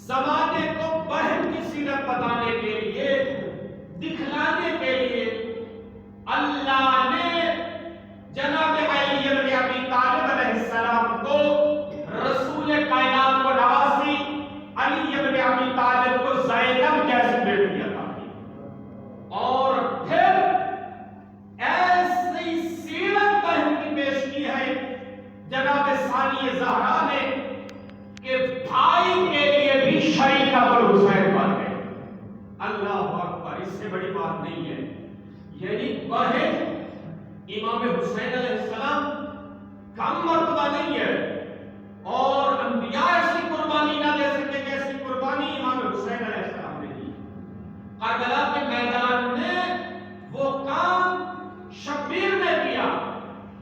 زمانے کو بہن کی سیرت بتانے کے لیے، دکھلانے کے لیے اللہ نے جناب علی بن ابی طالب علیہ السلام کو رسول کائنات کو نوازی، علی بن ابی طالب کو زینب جیسی بیٹی عطا کی، اور پھر ایسی سیرت بہن کی پیش کی ہے جناب ثانی زہرا نے کہ بھائی کے لیے بھی شریکت الحسین بن گئے۔ اللہ اکبر، اس سے بڑی بات نہیں ہے۔ یعنی بہن امام حسین علیہ السلام کم مرتبہ نہیں ہے، اور انبیاء ایسی قربانی نہ دے سکتے جیسی قربانی امام حسین علیہ السلام نے دی۔ کربلا کے میدان میں وہ کام شبیر نے کیا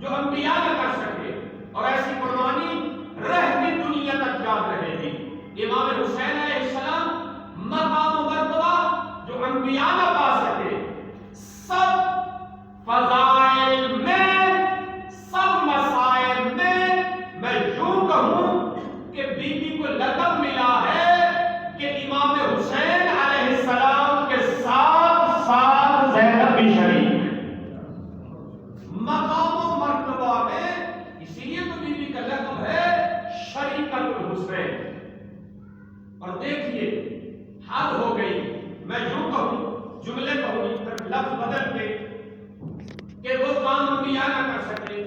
جو انبیاء نہ کر سکے، اور ایسی قربانی رہتی دنیا تک یاد رہے گی۔ امام حسین علیہ السلام مقام و مرتبہ جو انبیاء نہ پا سکے، سب فضائل میں، سب مسائل میں یوں کہوں کہ بی بی کو لقب ملا ہے کہ امام حسین علیہ السلام کے ساتھ ساتھ زینب بھی شریک ہے مقام و مرتبہ میں۔ اسی لیے تو بی بی کا لقب ہے شریکت الحسین۔ اور دیکھیے حد ہو گئی، میں یوں کہوں، جملے کہوں، لفظ بدل کے کہ وہ کام انبیاء نہ کر سکے،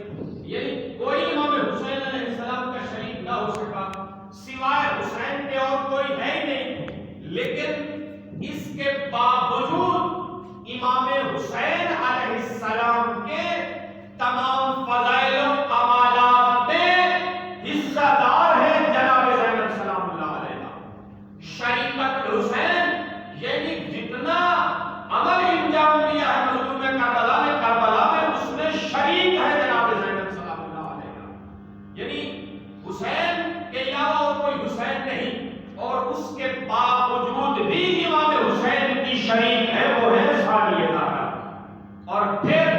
یعنی کوئی امام حسین علیہ السلام کا شریک نہ ہو سکا سوائے حسین کے، اور کوئی ہے ہی نہیں۔ لیکن اس کے باوجود امام حسین علیہ السلام کے تمام فضائل و کمالات میں حصہ دار ہے جناب زینب سلام اللہ علیہ۔ شریکت الحسین یعنی جتنا عمل انجام دیا ہے مظلوم کربلا نے، کربلا میں اس میں شریک ہے جناب زینب سلام اللہ علیہ۔ یعنی حسین کے علاوہ اور کوئی حسین نہیں، اور اس کے باوجود بھی امام حسین کی شریک ہے، وہ ہے ثانی زہرا۔ اور پھر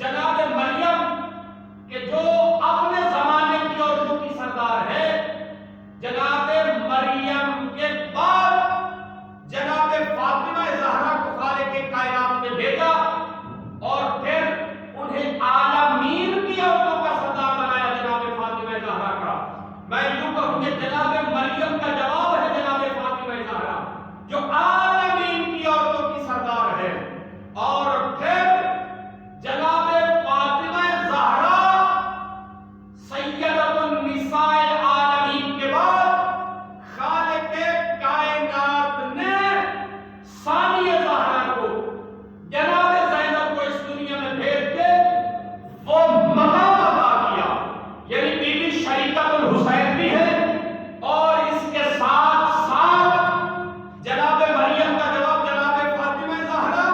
جناب مریم کہ جو اپنے زمانے کی عورتوں کی سردار ہے، جناب مریم کے بعد جناب فاطمہ زہرا کو خالق کائنات نے بھیجا، اور پھر انہیں عالمین کی عورتوں کا سردار بنایا جناب فاطمہ زہرا کا۔ میں یوں کہوں کہ جناب مریم کا جواب ہے جناب فاطمہ زہرا جو عالمین کی عورتوں کی سردار ہے۔ اور پھر جناب فاطمہ زہرا سیدۃ النساء العالمین کے بعد خالق کائنات نے ثانی زہرا کو، جناب زینب کو اس دنیا میں بھیج کے وہ مقام عطا کیا۔ یعنی بی بی شریکت الحسین بھی ہے، اور اس کے ساتھ ساتھ جناب مریم کا جواب جناب فاطمہ زہرا،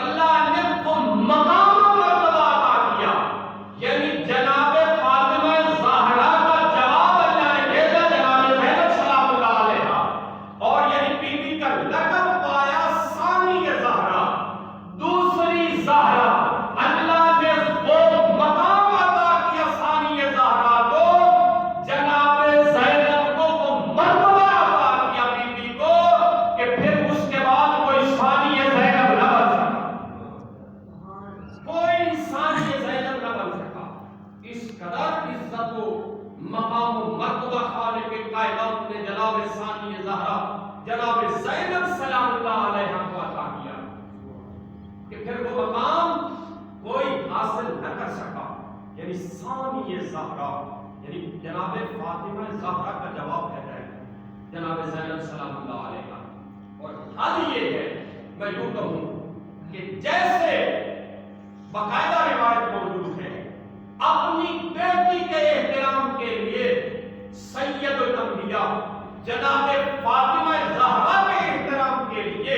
اللہ نے وہ مقام و مرتبہ عطا کیا۔ یعنی جناب فاطمہ زہرا کا جواب اللہ نے بھیجا جناب زینب سلام اللہ علیہ، اور یعنی بی بی کا لقب پایا ثانی زہرا، دوسری زہرا۔ اللہ نے وہ مقام عطا کیا ثانی زہرا کو، جناب زینب کو وہ مرتبہ عطا کیا بی بی کو کہ پھر اس کے بعد کوئی ثانی زینب نہ بن سکا، کوئی ثانی زینب نہ بن سکا۔ اس قدر عزت و مقام و مرتبہ خالق کائنات نے جناب ثانی زہرا جناب زینب سلام اللہ علیہ کو عطا کیا کہ پھر وہ مقام کوئی حاصل نہ کر سکا۔ یعنی ثانی زہرا یعنی جناب فاطمہ زہرا کا جواب ہے جناب زینب سلام اللہ علیہ۔ اور حد یہ ہے، میں یوں کہوں کہ جیسے باقاعدہ روایت موجود ہے، اپنی بیٹی کے احترام کے لیے سید الانبیاء جناب فاطمہ زہرا کے احترام کے لیے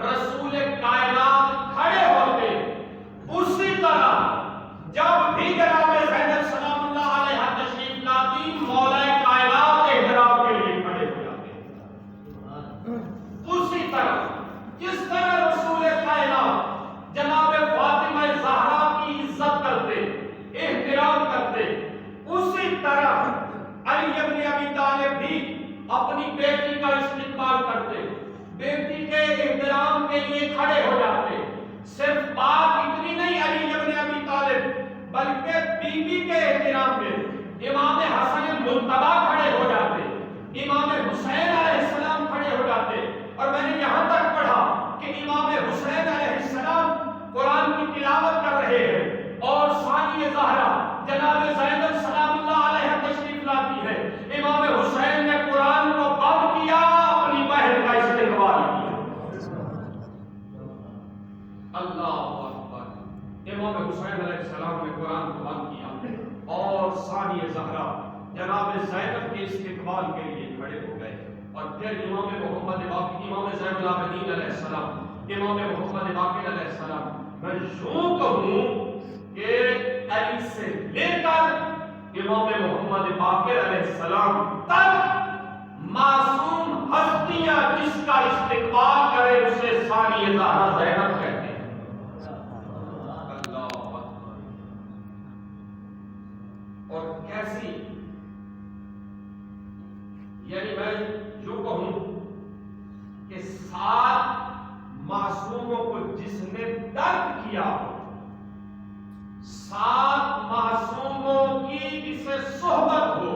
رسول کائنات کھڑے ہوتے، اسی طرح جب بھی جناب زینب سلام اللہ علیہ تشریف لاتی، مولا کائنات کے احترام کے لیے کھڑے ہو جاتے۔ اسی طرح جس طرح رسول کائنات جناب فاطمہ زہرا کی عزت کرتے، احترام کرتے، اسی طرح علی بن ابی طالب بھی اپنی بیٹی کا استقبال کرتے، بیٹی کے احترام کے لیے کھڑے ہو جاتے. صرف بات اتنی نہیں علی ابن ابی طالب، بلکہ بیوی کے احترام میں امام حسن مجتبی کھڑے ہو جاتے، امام حسین علیہ السلام کھڑے ہو جاتے. اور میں نے یہاں تک پڑھا کہ امام حسین علیہ السلام قرآن کی تلاوت کر رہے ہیں اور ثانیہ زہرا جناب زینب سلام اللہ علیہ تشریف لاتی ہے. امام حسین نے قرآن کو بند کیا، اپنی بہن کا استقبال کیا. اللہ اکبر. امام حسین علیہ السلام نے قرآن کو بند کیا اور ثانیہ زہرا جناب زینب کے استقبال کے لیے کھڑے ہو گئے. اور پھر امام محمد باقر، امام زین العابدین علیہ السلام، امام محمد باقر علیہ السلام، میں یوں کہوں کہ علی سے لے کر امام محمد باقر علیہ السلام تک معصوم ہستیاں جس کا استقبال کرے اسے ثانیہ زہرا زینب کہتے ہیں. اللہ اکبر. اور کیسی، یعنی میں یوں کہوں کہ 7 معصوموں کو جس نے درد کیا، 7 معصوموں کی جسے صحبت ہو،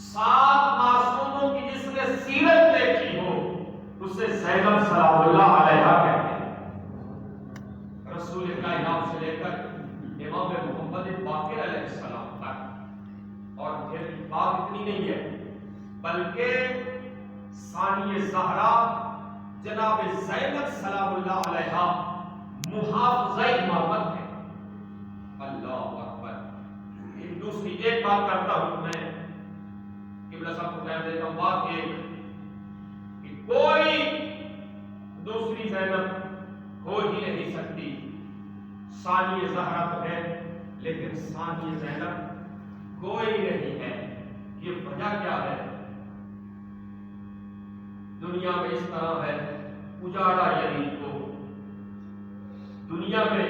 7 معصوموں کی جس نے سیرت دیکھی ہو، اسے زینب سلام اللہ علیہا کہتے ہیں. رسول کائنات سے لے کر امام محمد باقر علیہ السلام تک. اور پھر بات اتنی نہیں ہے بلکہ ثانیہ زہرا جناب زینب سلام اللہ علیہا محافظہ امامت ہے. اللہ اکبر. دوسری ایک بات کرتا ہوں میں، قبلہ صاحب کو کہہ دیتا ہوں، بات ایک کہ کوئی دوسری زینب ہو ہی نہیں سکتی. ثانیہ زہرا تو ہے لیکن ثانیہ زینب کوئی نہیں ہے. یہ وجہ کیا ہے؟ دنیا میں اس طرح ہے، اجاڑا یزید کو، دنیا میں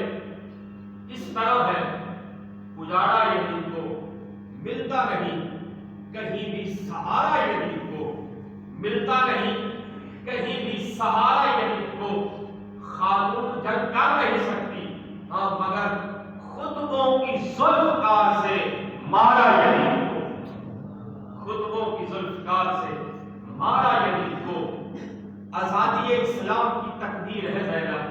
اس طرح ہے، اجاڑا یزید کو ملتا نہیں کہیں بھی سہارا، یزید کو ملتا نہیں کہیں بھی سہارا. یزید کو خاتون جنگ کر نہیں سکتی، ہاں مگر خطبوں کی زلفکار سے مارا یزید کو، خطبوں کی زلفکار سے مارا یزید کو. آزادی اسلام کی تقدیر ہے زینب،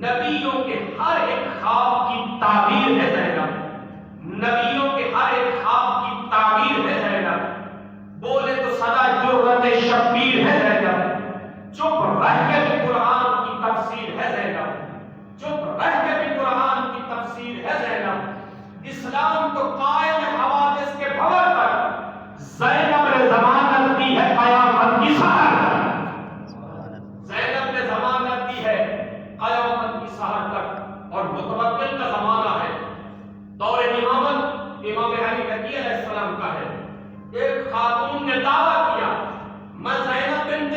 نبیوں کے ہر ایک خواب کی تعبیر ہے زینب، نبیوں کے ہر ایک خواب کی تعبیر ہے زینب. بولے تو سدا جرأت شبیر ہے زینب، چپ رہ کے بھی قرآن کی تفسیر ہے زینب، چپ رہ کے بھی قرآن کی تفسیر ہے زینب. اسلام کو قائم حوادث کے بھور پر زینب نے ضمانت دی ہے قیامت کی سحر تک، زینب نے ضمانت دی ہے قیامت کی سحر تک. اور متوکل کا زمانہ ہے، دور امامت امام علی علیہ السلام کا ہے. ایک خاتون نے دعویٰ کیا میں زینب بنت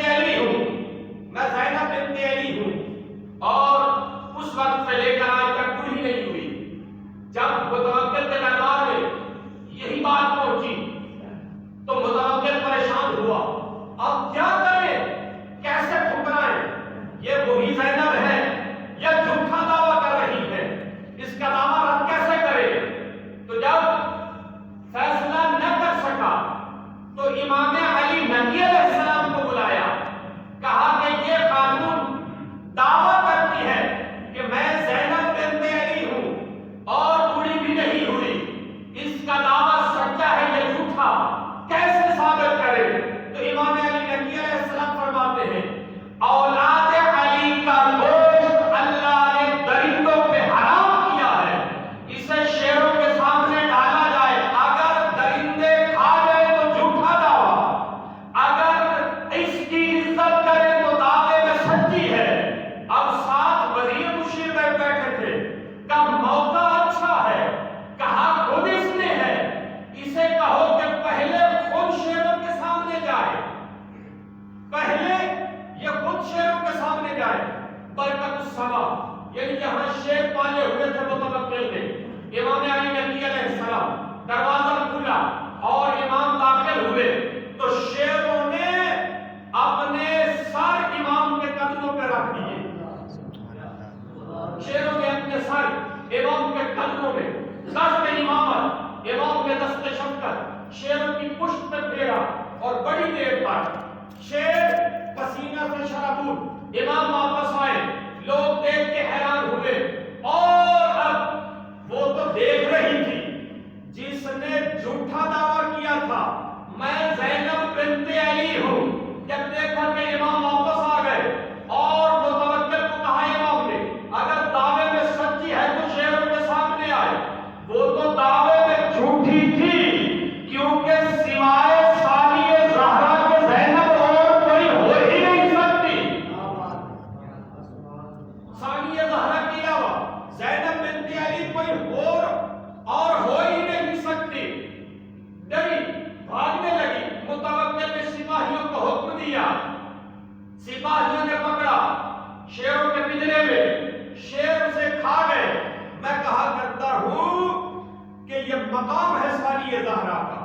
زہرا کا،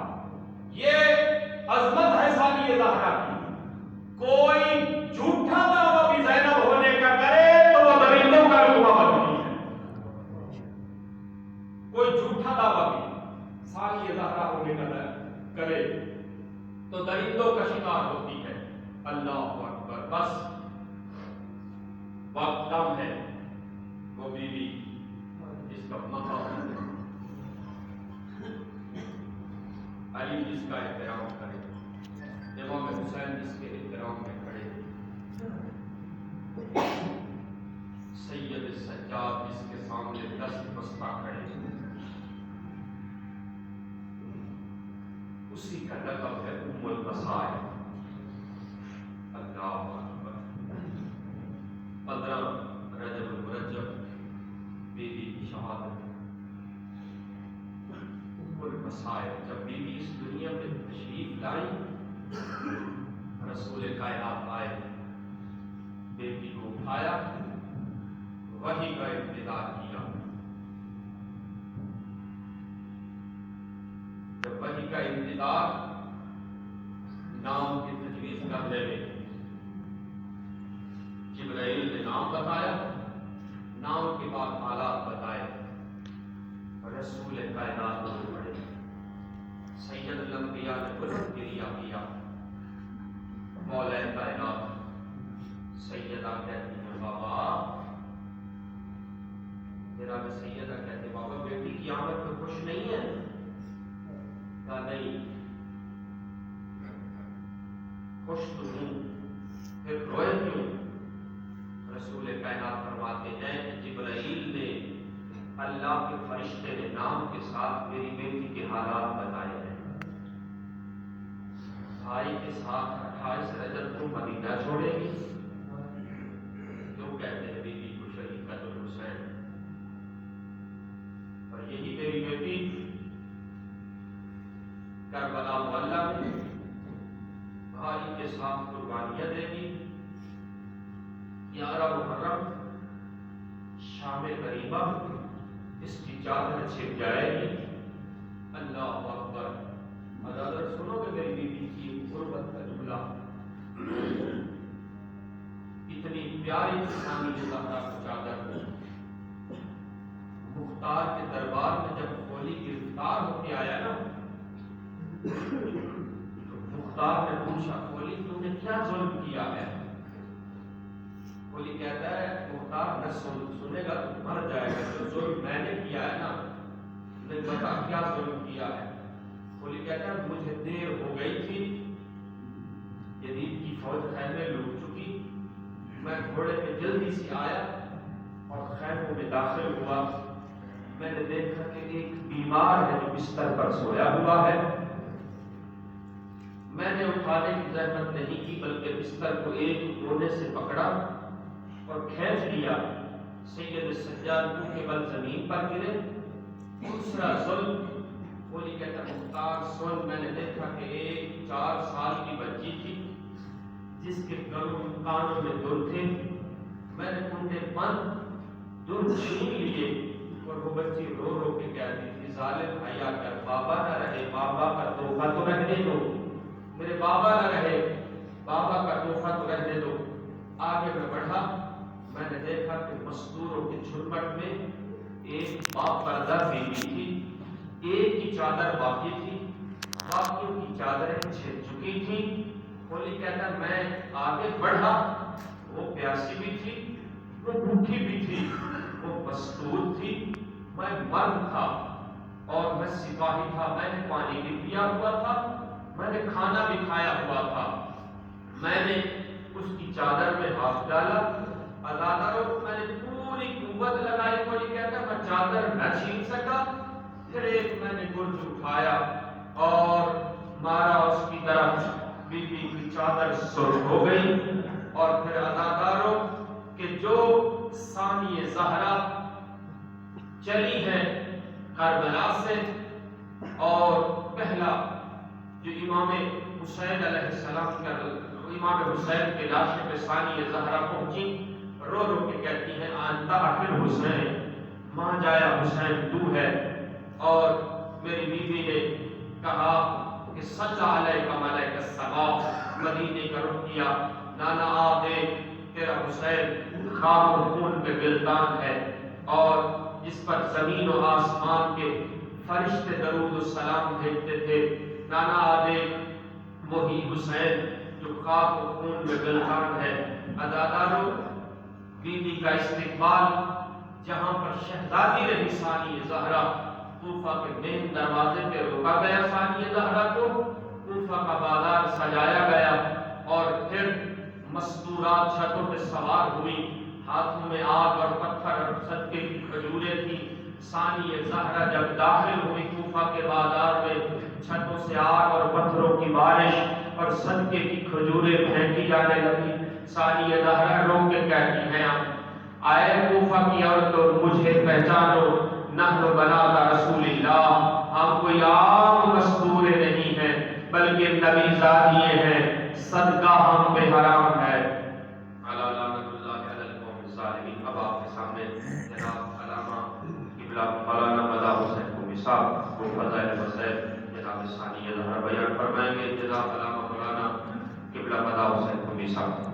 یہ عظمت ہے ثانی زہرا کی. کوئی جھوٹا دعویٰ بھی زینب ہونے کا کرے تو وہ درندوں کا رتبہ بدلی ہے. کوئی جھوٹا دعویٰ بھی ثانی زہرا ہونے کا کرے تو درندوں کا شکار ہوتی ہے. اللہ اکبر. بس وقت کم ہے. وہ بیوی جس کا مقام علی جس کا احترام کرے، امام حسین جس کے احترام میں کھڑے، سید سجاد جس کے سامنے دست بستہ کھڑے، اسی کا لقب ہے ام المصائب. اللہ اکبر. 15 رجب المرجب بیوی کی شہادت. ام المصائب جب بیوی اس دنیا میں تشریف لائی، رسول کائنات آئے، بیٹی کو اٹھایا، وحی کا انتظار کیا. جب وحی کا انتظار نام کی تجویز کرنے میں جبرائیل نے نام بتایا، نام کے بعد حالات بتائے، رسول کائنات کو پڑھے. سید الانبیاء نے بلند گریہ کیا. مولا کائنات سیدہ کہتی ہے بابا، جناب سیدہ کہتے بابا بیٹی کی آمد میں خوش نہیں ہے؟ کہا نہیں، خوش تو ہوں، پھر روئے کیوں؟ رسول کائنات فرماتے ہیں کہ جبرائیل نے، اللہ کے فرشتے نے نام کے ساتھ میری بیٹی کے حالات بتائے ہیں. بھائی کے ساتھ 28 رجب کو مدینہ چھوڑے گی؟ کیوں کہتے ہیں بیوی کو شریکت الحسین؟ اور یہی میری بیٹی کربلا معلیٰ میں بھائی کے ساتھ قربانیاں دے گی. 11 محرم شام غریبہ اس کی چادر چھپ جائے گی. اللہ اکبر. حضرت سنو کہ میری بیوی کی غربت کا جملہ، اتنی پیاری ثانی زہرا کی چادر. مختار کے دربار میں جب کھولی گرفتار ہو کے آیا نا، تو مختار نے پوچھا کھولی تم نے کیا ظلم کیا ہے؟ کھولی کہتا ہے مختار نہ سنے گا تو مر جائے گا. جو ظلم میں نے کیا ہے نا، نے بتا کیا ظلم کیا ہے. کھولی کہتا ہے مجھے دیر ہو گئی تھی، یزید کی فوج خیمے لوٹ چکی، میں گھوڑے پہ جلدی سے آیا اور خیموں میں داخل ہوا. میں نے دیکھا کہ ایک بیمار ہے جو بستر پر سویا ہوا ہے. میں نے اٹھانے کی زحمت نہیں کی بلکہ بستر کو ایک کونے سے پکڑا اور کھینچ لیا. سید سجاد کے بل زمین پر گرے. دوسرا ظلم، کوئی کہتا مختار سن، میں نے دیکھا کہ ایک 4 سال کی بچی تھی جس کے کانوں میں در تھے. میں نے کنڈے بند در چھین لیے اور وہ بچی رو رو کے کہتی تھی ظالم حیا کر، بابا نہ رہے، بابا کا تحفہ تو رہنے دو، میرے بابا نہ رہے، بابا کا تحفہ تو رہنے دو. آگے میں بڑھا، میں نے دیکھا کہ مستوروں کے جھرمٹ میں ایک باپ پردہ بیوی تھی، ایک کی چادر باقی تھی، باقیوں کی چادریں چھن چکی تھی. کوئی کہتا میں آگے بڑھا، وہ پیاسی بھی تھی، وہ بھوکی بھی تھی، وہ مستور تھی، میں مرد تھا اور میں سپاہی تھا. میں نے پانی بھی پیا ہوا تھا، میں نے کھانا بھی کھایا ہوا تھا. میں نے اس کی چادر میں ہاتھ ڈالا، ازاداروں میں نے پوری قوت لگائی. کوئی کہتا میں چادر نہ چھین سکا. پھر ایک میں نے گرج اٹھایا اور مارا اس کی طرف، بیوی کی چادر سرخ ہو گئی. اور پھر ازاداروں کہ جو ثانی زہرا چلی ہے کربلا سے، اور پہلا جو امام حسین علیہ السلام کا، امام حسین کے لاشے پہ ثانی زہرا پہنچی، رو رو کے کہتی ہے انت اخر حسین، ماں جایا حسین تو ہے. اور میری بیوی نے کہا کہ صلی علیہ ملک السماء، مدینے کا رخ کیا، نانا آ دیکھ تیرا حسین خاک و خون پہ گلتان ہے اور جس پر زمین و آسمان کے فرشتے درود و سلام بھیجتے تھے، نانا آ دیکھ وہی حسین جو خاک و خون میں گلتان ہے۔ عزادارو، بی بی کا استقبال جہاں پر شہزادی رہی ثانی زہرا، کوفہ کے مین دروازے پہ روکا گیا ثانی زہرا کو، کوفہ کا بازار سجایا گیا اور پھر مستورات چھتوں پہ سوار ہوئی، ہاتھوں میں آگ اور پتھر اور صدقے کی کھجوریں تھی۔ ثانی زہرا جب داخل ہوئی کوفہ کے بازار میں، چھتوں سے آگ اور پتھروں کی بارش اور صدقے کی کھجوریں پھینکی جانے لگی۔ ثانی زہرا رو کے کہتی ہیں، آئے کوفہ کی عورتوں، مجھے پہچانو، نحن بنات رسول اللہ، ہم کوئی عام مستورے نہیں ہیں بلکہ نبی زادیے ہیں، صدقہ ہم پہ حرام ہے۔ علی لعنت اللہ علی القوم الظالمین۔ اب آپ کے سامنے جناب علامہ قبلہ مولانا مدا حسین قمی صاحب کو فضائل وسائل جناب ثانی زہرا بیان فرمائیں گے۔ جناب علامہ مولانا قبلہ مدا حسین قمی صاحب۔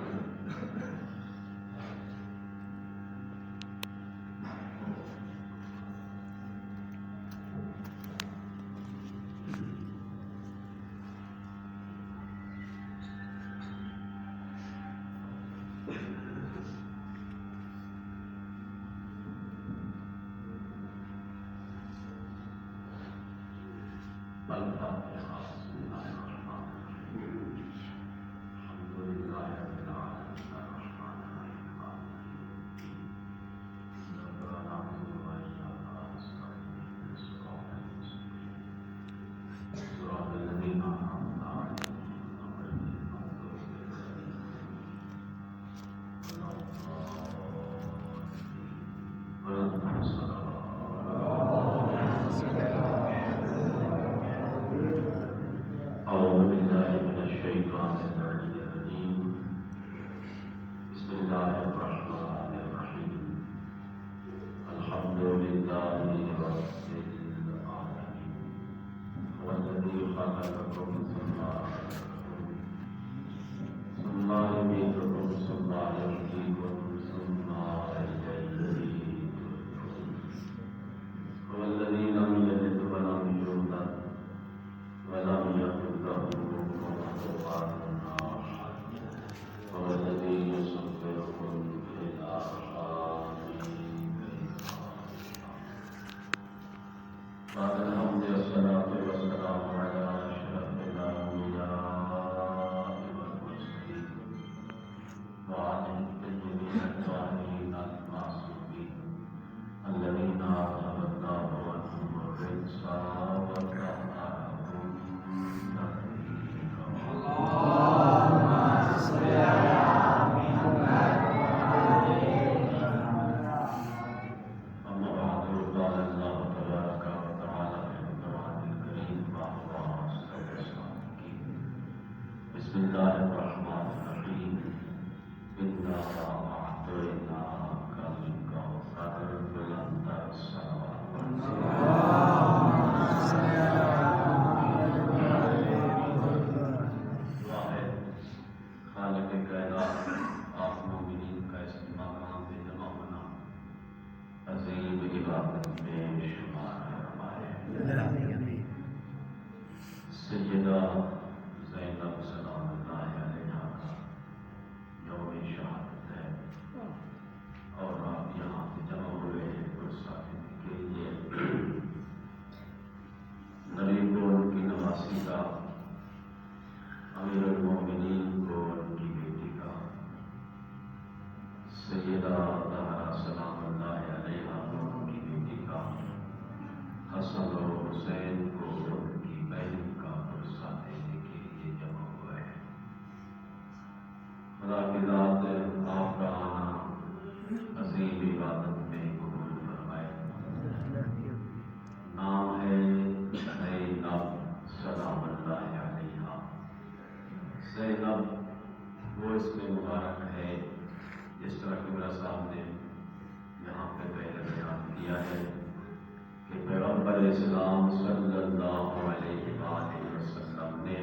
کہ پیغمبر اسلام صلی اللہ علیہ وآلہ وسلم نے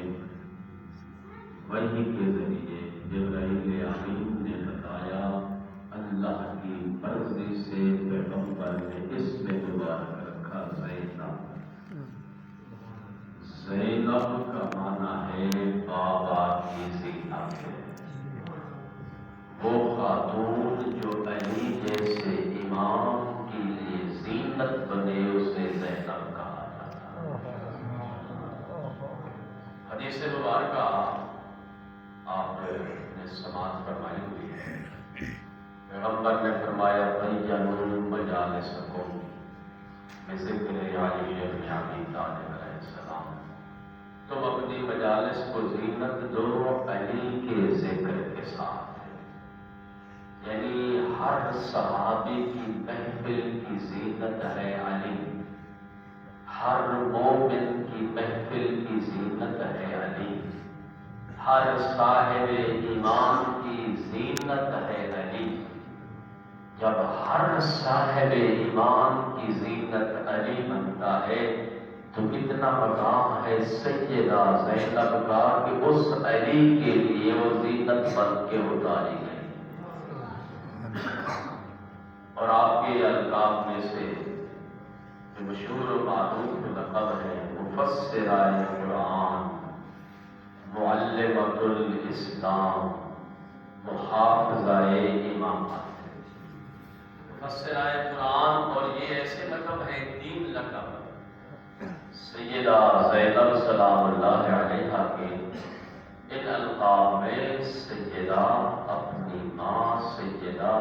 وحی کے ذریعے جبرائیل امین نے بتایا، اللہ کی مرضی سے پیغمبر نے اس میں مبارک رکھا زینب۔ زینب کا معنی ہے بابا کی زینت، وہ خاتون جو علی جیسے امام کے لیے زینت بنے اسے زینب کہا جاتا ہے۔ حدیث مبارکہ آپ نے سماعت فرمائی ہوئی ہے، پیغمبر نے فرمایا بَيَّنُوا مَجَالِسَكُمْ بِذِكْرِ عَلِيِّ بْنِ أَبِي طالب علیہ السلام، تم اپنی مجالس کو زینت دو علی کے ذکر کے ساتھ۔ یعنی ہر صحابی کی محفل کی زینت ہے علی، ہر مومن کی محفل کی زینت ہے علی، ہر صاحب ایمان کی زینت ہے علی۔ جب ہر صاحب ایمان کی زینت علی بنتا ہے تو کتنا مقام ہے سیدہ زینب کا کہ اس علی کے لیے وہ زینت بن کے اتاری گئی۔ اور آپ کے القاب میں سے جو مشہور و معروف لقب ہے مفسرہ قرآن، معلمۃ الاسلام، محافظہ امامت، مفسرہ قرآن، اور یہ ایسے لقب ہیں، 3 لقب سیدہ زینب سلام اللہ علیہا کے۔ ان القاب میں سیدہ اپنی ماں سیدہ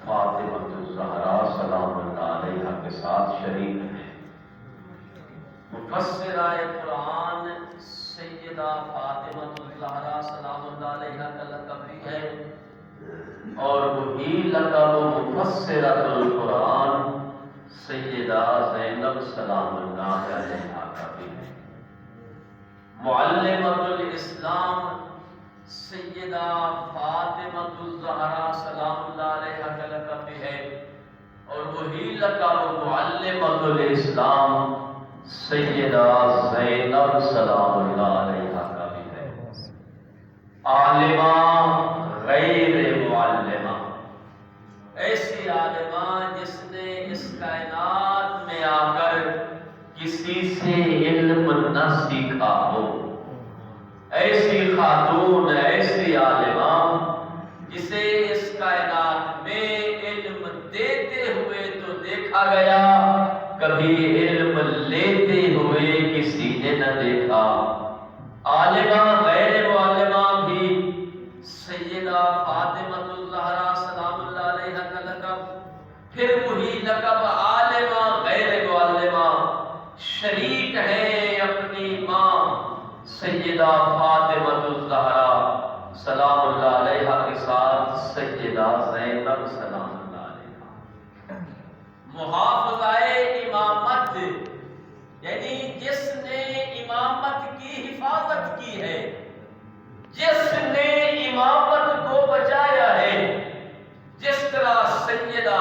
فاطمہ الزہرا سلام اللہ علیہا کے ساتھ شریک ہیں۔ مفسرہ قرآن سیدہ فاطمہ الزہرا سلام اللہ علیہا کا لقب بھی ہے، اور وہی لقب مفسرۃ القرآن سیدہ زینب سلام اللہ علیہا کا بھی ہے۔ معلمۃ الاسلام سیدہ فاطمہ الزہرا سلام اللہ علیہا کا لقب بھی ہے، اور وہی لقب معلمۃ الاسلام سیدہ زینب سلام اللہ علیہا کا بھی ہے۔ عالمہ غیر معلمہ، ایسی عالمہ جس نے اس کائنات میں آ کر کسی سے علم نہ سیکھا ہو، ایسی خاتون، ایسی عالمہ جسے اس کائنات میں علم دیتے ہوئے تو دیکھا گیا، کبھی علم لیتے ہوئے کسی نے نہ دیکھا۔ عالمہ غیر معلمہ بھی سیدہ فاطمہ الزہرا سلام اللہ علیہا کا لقب، پھر وہی لقب عالمہ غیر معلمہ شریک ہے اپنی ماں سیدہ فاطمہ الزہرا سلام اللہ علیہا کے ساتھ سیدہ زینب سلام اللہ علیہا۔ محافظہ امامت یعنی جس نے امامت کی حفاظت کی ہے، جس نے امامت کو بچایا ہے، جس طرح سیدہ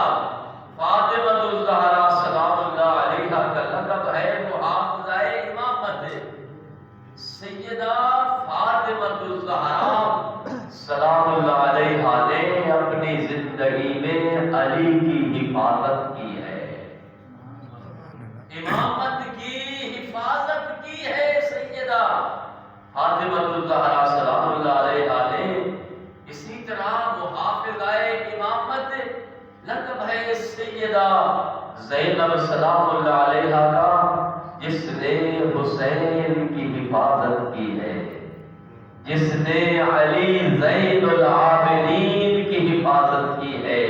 فاطمہ الزہرا سلام اللہ علیہا کا لقب ہے محافظہ امامت، سیدہ فاطمہ الزہرا سلام اللہ علیہا نے اپنی زندگی میں علی کی حفاظت کی ہے، امامت کی حفاظت کی ہے سیدہ فاطمہ الزہرا سلام اللہ علیہا نے۔ اسی طرح محافظہ امامت لقب ہے سیدہ زینب سلام اللہ علیہا کا، جس نے حسین کی حفاظت کی ہے، جس نے علی زین العابدین کی حفاظت کی ہے،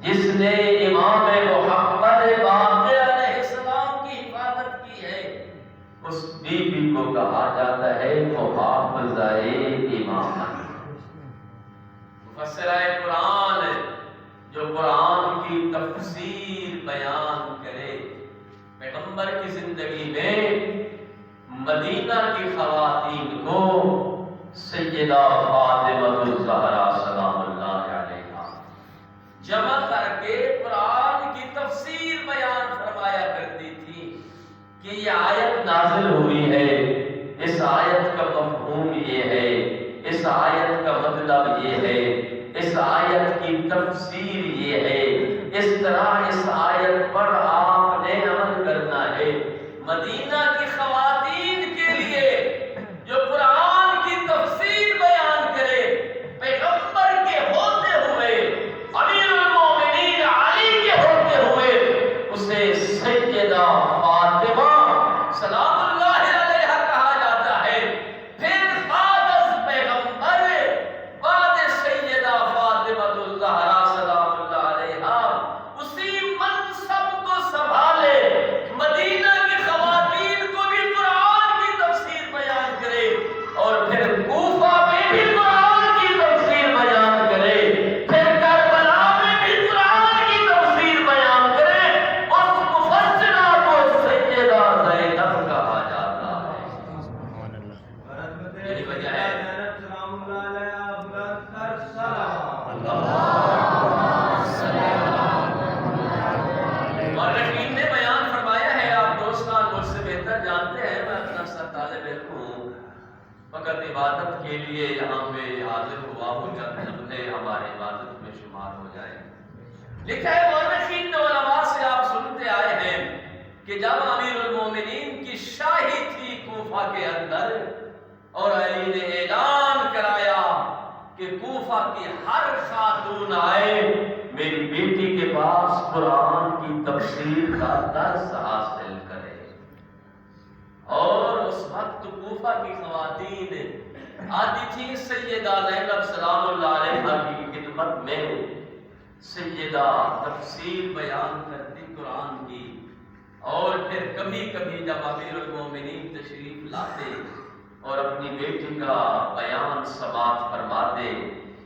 جس نے امام محمد باقر علیہ السلام کی حفاظت کی ہے، اس بی بی کو کہا جاتا ہے محافظہ امامت۔ مفسرہ قرآن جو قرآن کی تفسیر بیان کرے، پیغمبر کی زندگی میں مدینہ کی خواتین کو سیدہ فاطمہ الزہرا سلام اللہ علیہا جمع کر کے قرآن کی تفسیر بیان فرمایا کرے۔ نازل ہوئی ہے، اس آیت کا مفہوم یہ ہے، اس آیت کا مطلب یہ ہے، اس آیت کی تفسیر یہ ہے، اس طرح اس آیت پر آپ نے عمل کرنا ہے۔ مدینہ کی خواتین کے لیے جو قرآن کی تفسیر بیان کرے، پیغمبر کے ہوتے ہوئے، امیر المومنین علی کے ہوتے ہوئے، اسے سیدہ فاطمہ سلام اللہ علیہا کہا جاتا ہے۔ پھر بعد از پیغمبر، بعد سیدہ فاطمہ الزہرا سلام اللہ علیہا اسی منصب کو سنبھالے، مدینہ کی خواتین کو بھی قرآن کی تفسیر بیان کرے، اور پھر کوفہ میں بھی قرآن کی تفسیر بیان کرے، پھر کربلا میں بھی قرآن کی تفسیر بیان کرے۔ اس مفسرہ کو سیدہ زینب کہا جاتا ہے۔ یہی وجہ ہے مورخین نے بیان فرمایا ہے، آپ دوستان مجھ سے بہتر جانتے ہیں، میں اپنا سر طالب علم ہوں، فقط عبادت کے لیے یہاں پہ حاضر ہوا ہوں، جب نے ہمارے عبادت میں شمار ہو جائے۔ لکھا ہے مورخین نے، علماء سے آپ سنتے آئے ہیں کہ جب امیر المومنین کی شاہی تھی کوفہ کے اندر، اور علی نے اعلان کرایا کہ کوفہ کی ہر خاتون آئے میری بیٹی کے پاس قرآن کی تفسیر کا درس حاصل کرے، اور اس وقت کوفہ کی خواتین آتی تھی سیدہ زینب سلام اللہ علیہا کی خدمت میں، سیدہ تفسیر بیان کرتی قرآن کی، اور پھر کبھی کبھی جب امیر المومنین تشریف لاتے اور اپنی بیٹی کا بیان سماعت فرماتے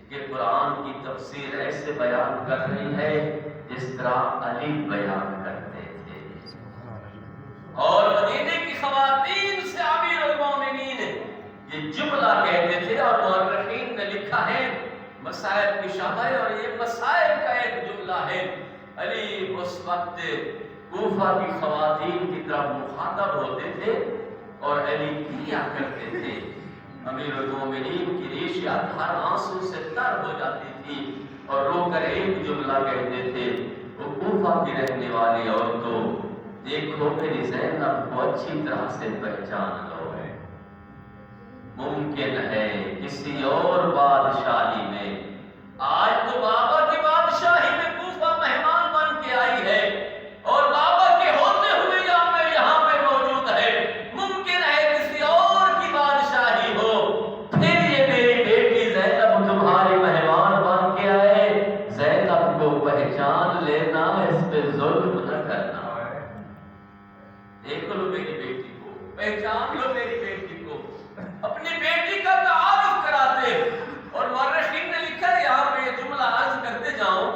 کہ قرآن کی تفسیر ایسے بیان کر رہی ہے جس طرح علی بیان کرتے تھے، اور مدینے کی خواتین سے امیر المومنین یہ جملہ کہتے تھے، اور مورخین نے لکھا ہے مسائل کی شرح، اور یہ مسائل کا ایک جملہ ہے۔ علی اس وقت کوفہ کی خواتین کی طرف مخاطب ہوتے تھے اور علی کیا کرتے تھے، امیر المومنین کی ریشیات ہر آنسو سے تر ہو جاتی تھی، اور رو کر ایک جملہ کہتے تھے، وہ کوفہ کی رہنے والی عورتوں، دیکھو میری زینب کو اچھی طرح سے پہچان لو، ممکن ہے کسی اور بادشاہی میں، آج تو بابا کی بادشاہی میں کوفہ مہمان بن کے آئی ہے، اور بابا کے ہوتے ہوئے یہاں پہ موجود ہے، ممکن ہے کسی اور کی بادشاہی ہو، پھر یہ میری بیٹی زینب تمہاری مہمان بن کے آئے، زینب کو پہچان لینا، اس پہ ظلم نہ کرنا، دیکھ لو میری بیٹی کو، پہچان لو میری بیٹی کو، اپنی بیٹی کا تعارف کراتے۔ اور مورخین نے لکھا ہے، یہاں پہ یہ جملہ عرض کرتے جاؤں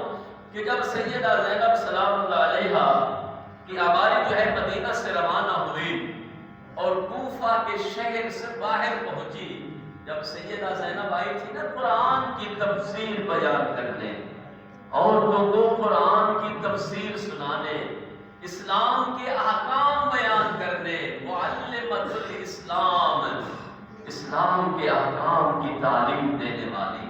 کہ جب سیدہ زینب سلام اللہ علیہا کی آواری جو ہے مدینہ سے روانہ ہوئی اور کوفہ کے شہر سے باہر پہنچی، جب سیدہ زینب آئی تھی نا قرآن کی تفسیر بیان کرنے، عورتوں کو قرآن کی تفسیر سنانے، اسلام کے احکام بیان کرنے، معلمۃ الاسلام، اسلام کے احکام کی تعلیم دینے والی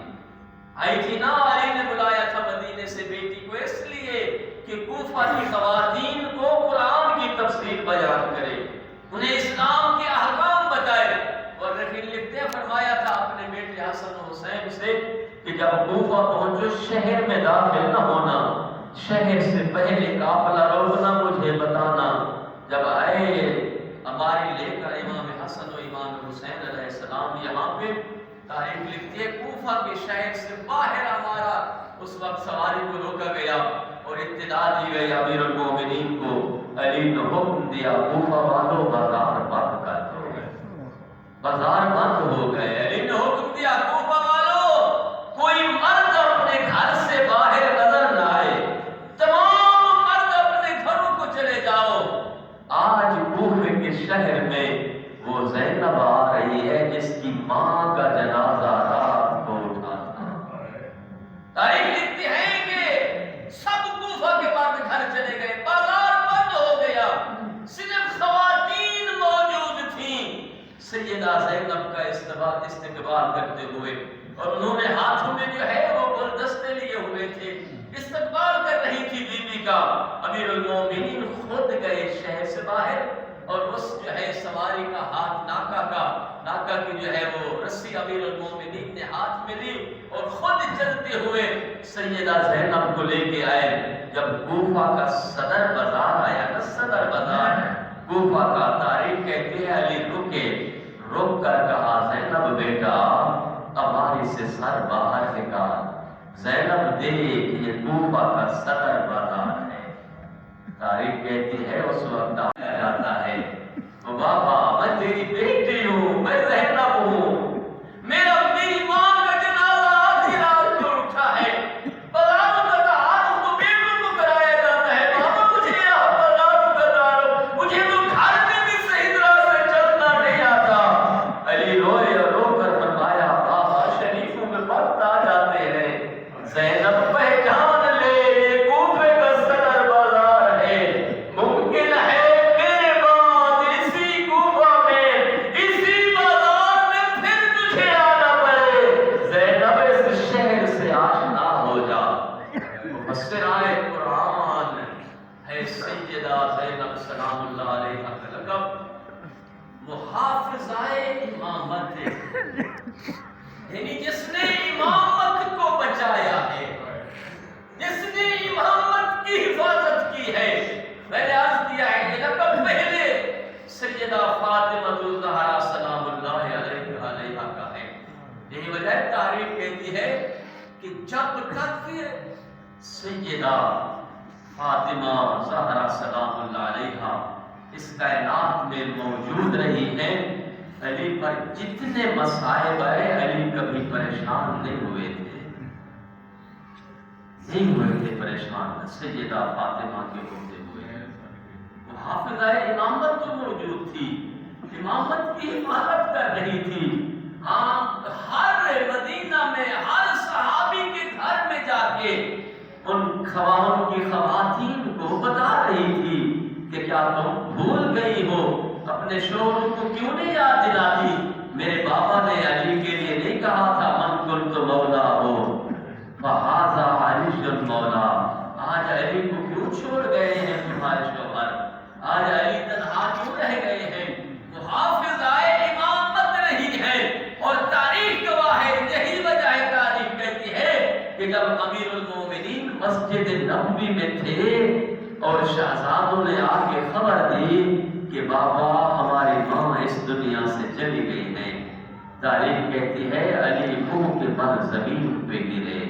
آئی تھی نا۔ علی نے بلایا تھا مدینے سے بیٹی کو اس لیے کہ کوفہ کی خواتین کو قرآن کی تفسیر بیان کرے، انہیں اسلام کے احکام بتائے، اور رفیع لکھتے ہیں فرمایا تھا اپنے بیٹے حسن و حسین سے کہ جب کوفہ پہنچو شہر میں داخل نہ ہونا، شہر سے پہلے قافلہ روکنا، مجھے بتانا، جب آئے ہماری لے کر امام حسن و امام حسین علیہ السلام یہاں پہ، تاریخ لکھتی ہے کوفہ کے شہر سے باہر ہمارا اس وقت سواری کو روکا گیا اور اطلاع دی گئی امیر المومنین کو، علی نے حکم دیا کوفہ والوں بازار بند کر دو، بازار بند ہو گئے، علی نے حکم دیا کوفہ والوں کوئی مرد اپنے گھر سے باہر نظر نہ آئے، تمام مرد اپنے گھروں کو چلے جاؤ، آج کوفے کے شہر میں وہ زینب آ رہی ہے جس کی ماں کا جنازہ رات کو اٹھا تھا۔ تاریخ لکھتی ہے کہ سب کوفہ کے بعد گھر چلے گئے، بازار بند ہو گیا، صرف خواتین موجود سیدہ زینب کا استقبال کرتے ہوئے، اور انہوں نے ہاتھوں میں جو ہے وہ گلدستے لیے ہوئے تھے، استقبال کر رہی تھی بیوی کا۔ امیر المومنین خود گئے شہر سے باہر، اور اس جو ہے سواری کا ہاتھ ناکا کی جو ہے وہ رسی امیر المومنین نے ہاتھ میں لی، اور خود چلتے ہوئے سیدہ زینب کو لے کے آئے۔ جب کوفہ کا صدر بازار آیا نا، صدر بازار کوفہ کا، تاریخ کہتے ہیں علی رک کر کہا، زینب بیٹا ہماری سے سر باہر نکال۔ زینب دیکھ یہ کوفہ کا صدر بازار ہے۔ تاریخ کہتی ہے اس وقت آیا جاتا ہے، بابا میں تیری بیٹی ہوں، میں زینب ہوں، میری ماں کا جنازہ آدھی رات کو اٹھا ہے، بازاروں کا تعارف تو بیٹوں کو کرایا جاتا ہے، بابا مجھے یہاں بازاروں کا تعارف، مجھے تو گھر میں بھی صحیح طرح سے چلنا نہیں آتا۔ علی روئے اور رو کر فرمایا، بابا شریفوں میں وقت آ جاتے ہیں، زینب پہچان لے یہ کوفے کا صدر بازار ہے، ممکن ہے میرے بعد اسی کوفہ میں اسی بازار میں پھر تجھے آنا پڑے، زینب اس شہر سے آشنا ہو جا۔ مفسرائے قرآن ہے سیدہ زینب سلام اللہ علیہا کا لقب محافظائے امامت، یعنی جس نے امامت کو بچایا ہے، جس نے امامت کی حفاظت کی ہے۔ میں نے عرض کیا ہے کہ لقب پہلے سیدہ فاطمہ الزہرا سلام اللہ علیہا کا ہے۔ یہی وجہ تاریخ کہتی ہے کہ جب تک سیدہ فاطمہ زہرا سلام اللہ علیہا اس کائنات میں موجود رہی ہیں، علی پر جتنے مصائب آئے علی کبھی پریشان نہیں ہوئے تھے، پریشان سیدہ فاطمہ کے ہوتے ہوئے۔ محافظہ امامت جو موجود تھی، امامت کی حفاظت کر رہی تھی، ہاں ہر مدینہ میں ہر صحابی کے گھر میں جا کے ان کی خواتین کو بتا رہی تھی کہ کیا تم بھول گئی ہو، اپنے شوہر کو کیوں نہیں یاد دلاتی؟ میرے بابا نے علی کے لیے نہیں کہا تھا من کنت مولا ہو فہذا علی المولا؟ آج علی کو کیوں چھوڑ گئے ہیں تمہارے شوہر؟ آج علی تنہا کیوں رہ گئے ہیں؟ محافظائے امامت رہی ہے، اور تاریخ گواہ ہے، یہی وجہ ہے تاریخ کہتی ہے کہ جب امیر المومنین مسجد نبوی میں تھے اور شہزادوں نے آ کے خبر دی کہ بابا ہماری ماں اس دنیا سے چلی گئی ہے، تاریخ کہتی ہے علی منہ کے بل زمین پہ گرے،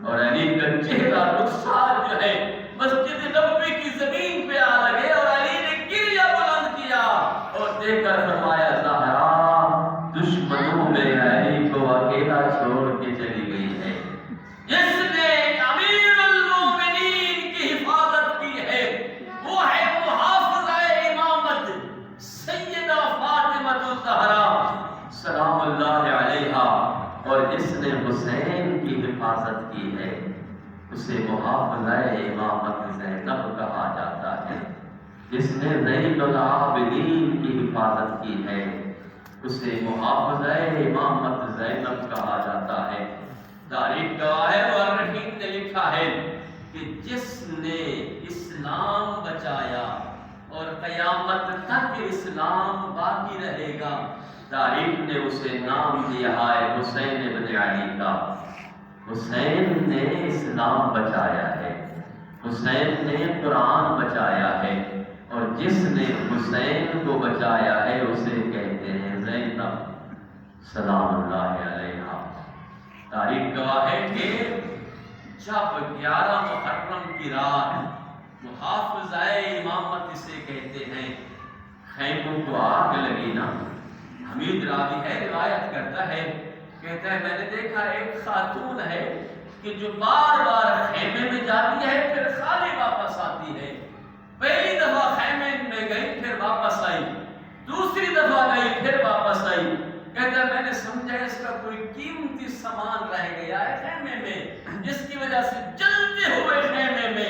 اور علی کا چہرہ رخسار جو ہے مسجد نبوی کی زمین پہ آ لگے، اور علی نے گریہ بلند کیا اور دیکھ کر فرمایا، زہرا دشمنوں میں علی کو اکیلا چھوڑ کے چلی گئی ہے، جس نے امیر المومنین کی حفاظت کی ہے وہ ہے محافظہ امامت سیدہ فاطمہ الزہرا سلام اللہ علیہا، اور جس نے حسین کی حفاظت کی ہے اسے محافظہ امامت زینب کہا جاتا ہے، جس نے زین العابدین کی حفاظت کی ہے اسے محافظہ امامت زینب کہا جاتا ہے۔ تاریخ گواہ ہے، مورخین نے لکھا ہے کہ جس نے اسلام بچایا اور قیامت تک اسلام باقی رہے گا، تاریخ نے اسے نام دیا ہے حسین بن علی کا۔ حسین نے اسلام بچایا ہے، حسین نے قرآن بچایا ہے، اور جس نے حسین کو بچایا ہے اسے کہتے ہیں زینب سلام اللہ علیہا۔ تاریخ گواہ ہے کہ جب 11 محرم کی رات محافظہ امامت اسے کہتے ہیں، خیموں کو آگ لگی نا، حمید راوی ہے روایت کرتا ہے، کہتا ہے میں نے دیکھا ایک خاتون ہے کہ جو بار بار خیمے میں جاتی ہے پھر خالی واپس آتی ہے، پہلی دفعہ خیمے میں گئی پھر واپس آئی، دوسری دفعہ گئی پھر واپس آئی، کہتا ہے میں نے سمجھا اس کا کوئی قیمتی سامان رہ گیا ہے خیمے میں، جس کی وجہ سے جلتے ہوئے خیمے میں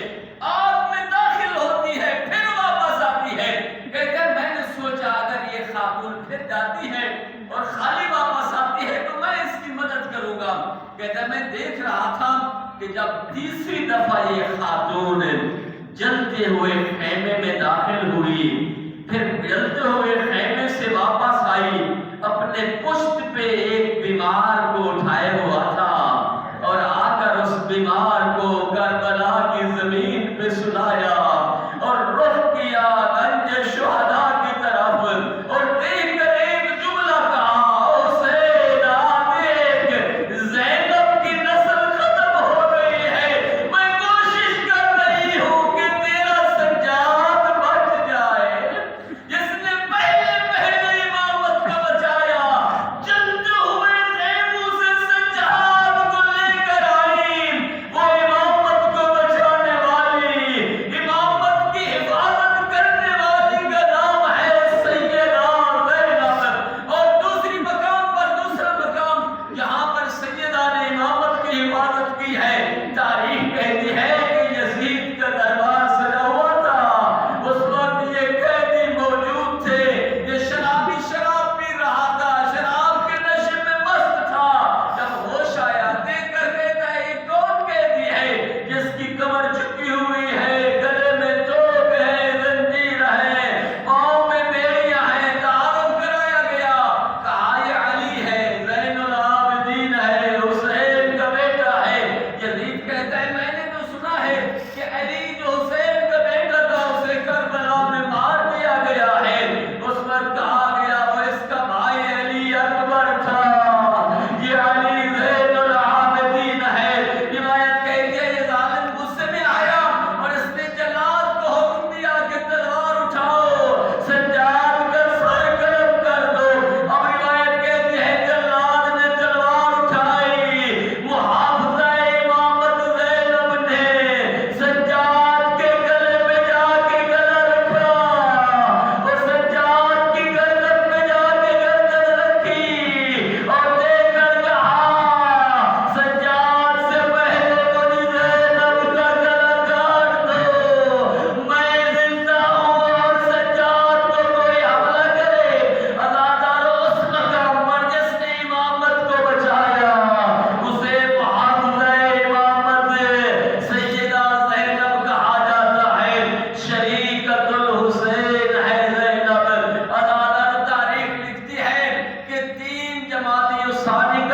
آگ میں داخل ہوتی ہے پھر واپس آتی ہے، کہتا ہے میں نے سوچا اگر یہ خاتون پھر جاتی ہے کہتا ہے میں دیکھ رہا تھا کہ جب تیسری دفعہ یہ خاتون جلتے ہوئے خیمے میں داخل ہوئی، پھر جلتے ہوئے خیمے سے واپس آئی، اپنے پشت پہ ایک بیمار کو اٹھائے ہوا تھا اور آ کر اس بیمار کو کربلا کی زمین پہ سلایا اور رخ کیا گنج شہداء کی طرف اور دیکھ کر ایک جملہ کہا، حسین دیکھ زینب کی نسل ختم ہو گئی ہے، میں کوشش کر رہی ہوں کہ تیرا سجاد بچ جائے، جس نے پہلے امامت کا بچایا، جلتے ہوئے خیموں سے سجاد کو لے کر آئی، وہ امامت کو بچانے والی، امامت کی حفاظت کرنے والی کا نام ہے سیدہ زینب۔ اور دوسری مقام پر، دوسرا مقام جہاں پر سیدہ نے امامت کی حفاظت کی ہے، تاریخ کہتی ہے کہ یزید کا دربار سجا ہوا تھا، اس وقت یہ قیدی موجود تھے، یہ شرابی شراب پی رہا تھا، شراب کے نشے میں مست تھا، جب ہوش آیا دیکھ کر کہتا ہے یہ کون قیدی ہے جس کی کمر جھکی ہوئی ہے، گلے میں توق ہے، زنجیر ہے، پاؤں میں بیڑیاں ہیں، تعارف کرایا گیا، کہا یہ علی ہے، زین العابدین ہے، حسین کا بیٹا ہے۔ یزید کہتا ہے میں نے تو سنا ہے کہ علی جو حسین کا بیٹا تھا اسے کربلا میں مار دیا گیا ہے، اس وقت کہا گیا وہ اس کا بھائی علی اکبر تھا، یہ علی زین العابدین ہے۔ روایت کہتی ہے یہ ظالم غصے میں آیا اور اس نے جلاد کو حکم دیا کہ تلوار اٹھاؤ، سجاد کا سر قلم کر دو۔ اب روایت کہتی ہے جلاد نے تلوار اٹھائی، محافظہ امامت زینب نے سجاد کے گلے پہ جا کے گلا رکھا اور سجاد کی گردن پہ جا کے گردن رکھی اور دیکھ کر کہا سجاد سے پہلے مجھے زینب کا گلا کاٹ دو، میں زندہ ہوں اور سجاد کو کوئی حملہ کرے، ازادار اس مقام پر جس نے امامت کو بچایا اسے محافظہ امامت سیدہ زینب کہا جاتا ہے، شریکت الحسین ہے زینب۔ ازادار تاریخ لکھتی ہے کہ 3 جمادی الثانی